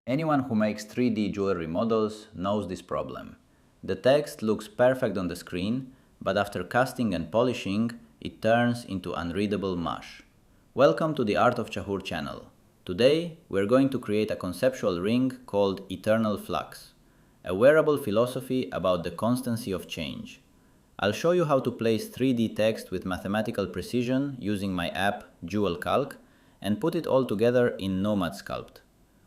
Anyone who makes 3D jewelry models knows this problem. The text looks perfect on the screen, but after casting and polishing, it turns into unreadable mush. Welcome to the Art of Chahur channel. Today, we're going to create a conceptual ring called Eternal Flux, a wearable philosophy about the constancy of change. I'll show you how to place 3D text with mathematical precision using my app JewelCalc and put it all together in Nomad Sculpt.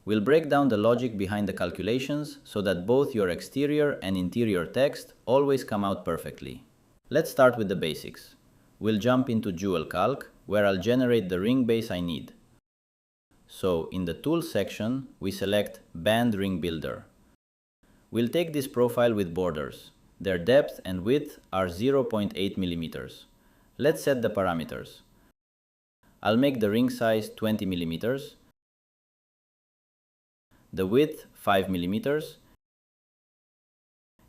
We'll break down the logic behind the calculations so that both your exterior and interior text always come out perfectly. Let's start with the basics. We'll jump into JewelCalc, where I'll generate the ring base I need. So, in the Tools section, we select Band Ring Builder. We'll take this profile with borders. Their depth and width are 0.8 millimeters. Let's set the parameters. I'll make the ring size 20 millimeters, the width 5 millimeters,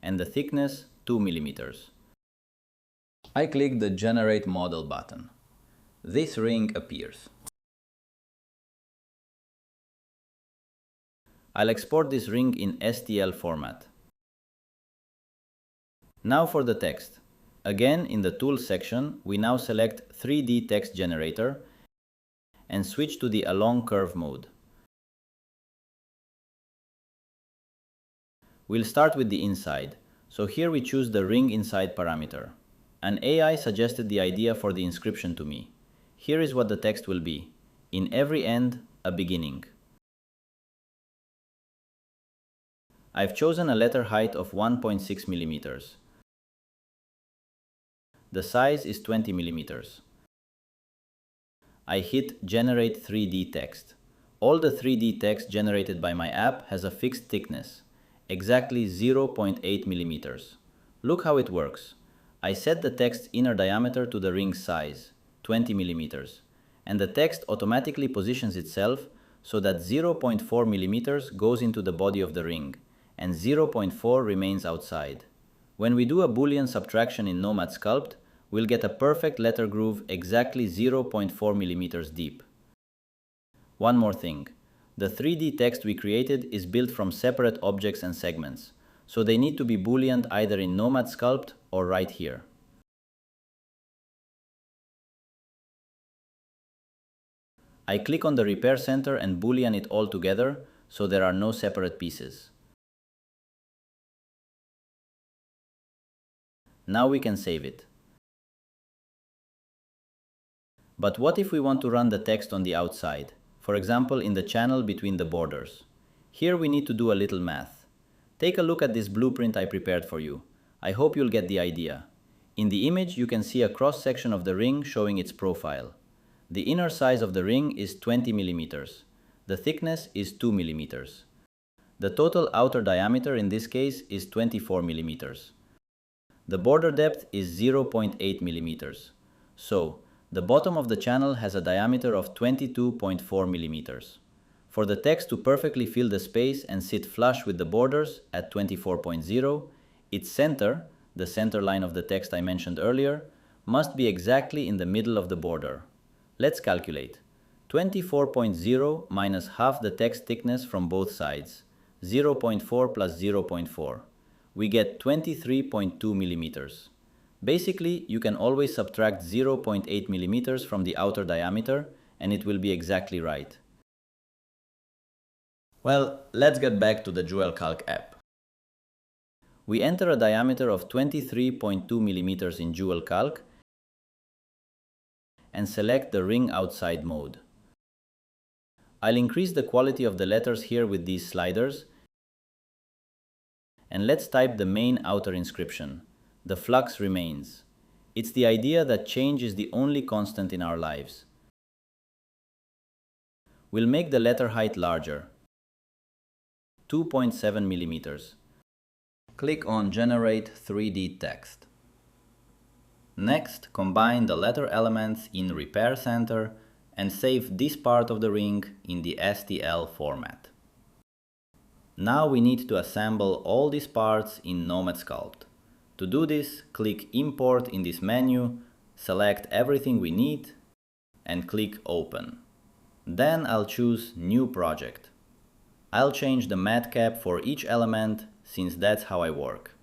and the thickness 2 millimeters. I click the Generate Model button. This ring appears. I'll export this ring in STL format. Now for the text. Again, in the Tools section, we now select 3D Text Generator and switch to the Along Curve mode. We'll start with the inside, so here we choose the ring inside parameter. An AI suggested the idea for the inscription to me. Here is what the text will be. In every end, a beginning. I've chosen a letter height of 1.6 millimeters. The size is 20 millimeters. I hit Generate 3D Text. All the 3D text generated by my app has a fixed thickness, exactly 0.8 millimeters. Look how it works. I set the text's inner diameter to the ring's size, 20 millimeters, and the text automatically positions itself so that 0.4 millimeters goes into the body of the ring, and 0.4 remains outside. When we do a Boolean subtraction in Nomad Sculpt, we'll get a perfect letter groove exactly 0.4 millimeters deep. One more thing. The 3D text we created is built from separate objects and segments, so they need to be Booleaned either in Nomad Sculpt or right here. I click on the repair center and Boolean it all together so there are no separate pieces. Now we can save it. But what if we want to run the text on the outside? For example, in the channel between the borders. Here we need to do a little math. Take a look at this blueprint I prepared for you. I hope you'll get the idea. In the image, you can see a cross-section of the ring showing its profile. The inner size of the ring is 20 millimeters. The thickness is 2 millimeters. The total outer diameter in this case is 24 millimeters. The border depth is 0.8 millimeters. So, the bottom of the channel has a diameter of 22.4 millimeters. For the text to perfectly fill the space and sit flush with the borders at 24.0, its center, the center line of the text I mentioned earlier, must be exactly in the middle of the border. Let's calculate. 24.0 minus half the text thickness from both sides, 0.4 plus 0.4. We get 23.2 millimeters. Basically, you can always subtract 0.8 millimeters from the outer diameter and it will be exactly right. Well, let's get back to the JewelCalc app. We enter a diameter of 23.2 millimeters in JewelCalc and select the ring outside mode. I'll increase the quality of the letters here with these sliders, and let's type the main outer inscription. The flux remains. It's the idea that change is the only constant in our lives. We'll make the letter height larger, 2.7 millimeters. Click on Generate 3D Text. Next, combine the letter elements in Repair Center and save this part of the ring in the STL format. Now we need to assemble all these parts in Nomad Sculpt. To do this, click Import in this menu, select everything we need, and click Open. Then I'll choose New Project. I'll change the matte cap for each element since that's how I work.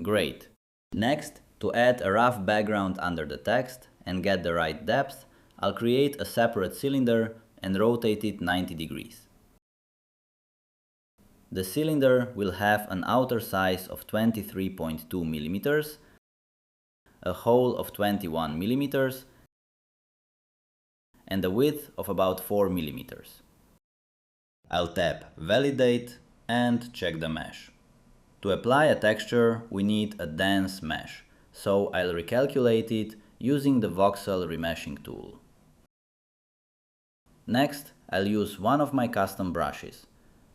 Great. Next, to add a rough background under the text and get the right depth, I'll create a separate cylinder and rotate it 90 degrees. The cylinder will have an outer size of 23.2 millimeters, a hole of 21 millimeters, and a width of about 4 millimeters. I'll tap Validate and check the mesh. To apply a texture, we need a dense mesh, so I'll recalculate it using the voxel remeshing tool. Next, I'll use one of my custom brushes.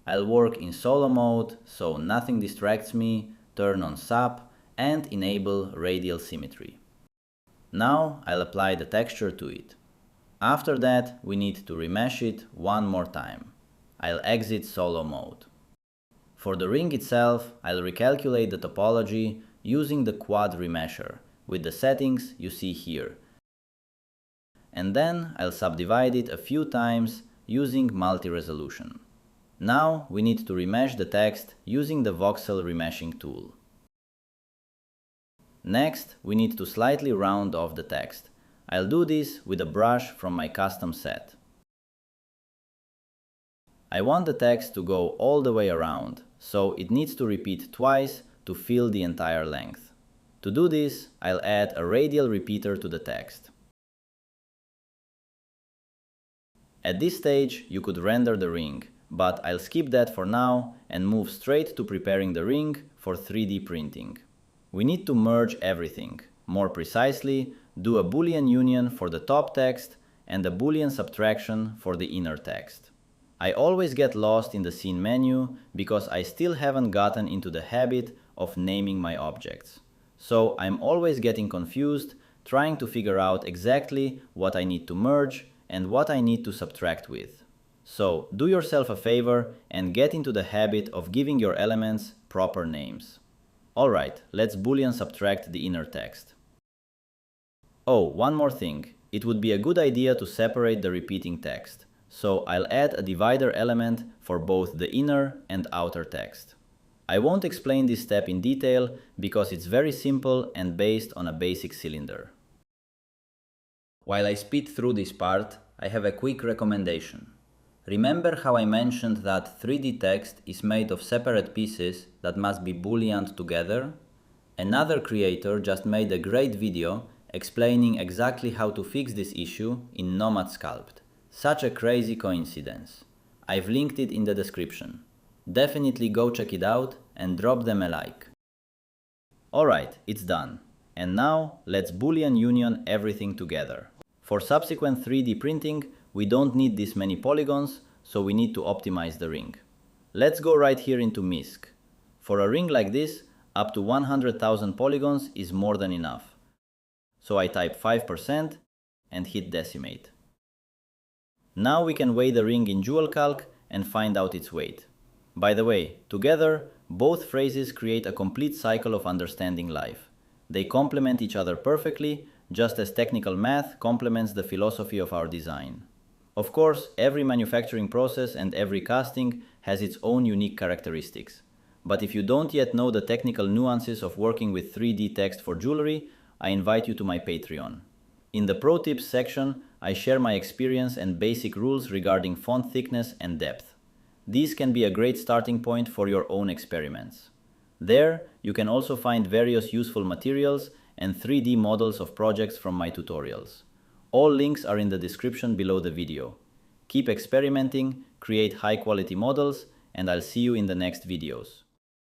I'll work in solo mode, so nothing distracts me, turn on SAP, and enable radial symmetry. Now I'll apply the texture to it. After that, we need to remesh it one more time. I'll exit solo mode. For the ring itself, I'll recalculate the topology using the quad remesher with the settings you see here. And then I'll subdivide it a few times using multi-resolution. Now we need to remesh the text using the voxel remeshing tool. Next, we need to slightly round off the text. I'll do this with a brush from my custom set. I want the text to go all the way around, so it needs to repeat twice to fill the entire length. To do this, I'll add a radial repeater to the text. At this stage, you could render the ring, but I'll skip that for now and move straight to preparing the ring for 3D printing. We need to merge everything. More precisely, do a Boolean union for the top text and a Boolean subtraction for the inner text. I always get lost in the scene menu because I still haven't gotten into the habit of naming my objects. So I'm always getting confused, trying to figure out exactly what I need to merge and what I need to subtract with. So do yourself a favor and get into the habit of giving your elements proper names. Alright, let's Boolean subtract the inner text. Oh, one more thing. It would be a good idea to separate the repeating text. So I'll add a divider element for both the inner and outer text. I won't explain this step in detail because it's very simple and based on a basic cylinder. While I speed through this part, I have a quick recommendation. Remember how I mentioned that 3D text is made of separate pieces that must be Booleaned together? Another creator just made a great video explaining exactly how to fix this issue in Nomad Sculpt. Such a crazy coincidence. I've linked it in the description. Definitely go check it out and drop them a like. Alright, it's done. And now let's Boolean union everything together. For subsequent 3D printing, we don't need this many polygons, so we need to optimize the ring. Let's go right here into MISC. For a ring like this, up to 100,000 polygons is more than enough. So I type 5% and hit decimate. Now we can weigh the ring in JewelCalc and find out its weight. By the way, together, both phrases create a complete cycle of understanding life. They complement each other perfectly, just as technical math complements the philosophy of our design. Of course, every manufacturing process and every casting has its own unique characteristics. But if you don't yet know the technical nuances of working with 3D text for jewelry, I invite you to my Patreon. In the Pro Tips section, I share my experience and basic rules regarding font thickness and depth. These can be a great starting point for your own experiments. There, you can also find various useful materials and 3D models of projects from my tutorials. All links are in the description below the video. Keep experimenting, create high-quality models, and I'll see you in the next videos.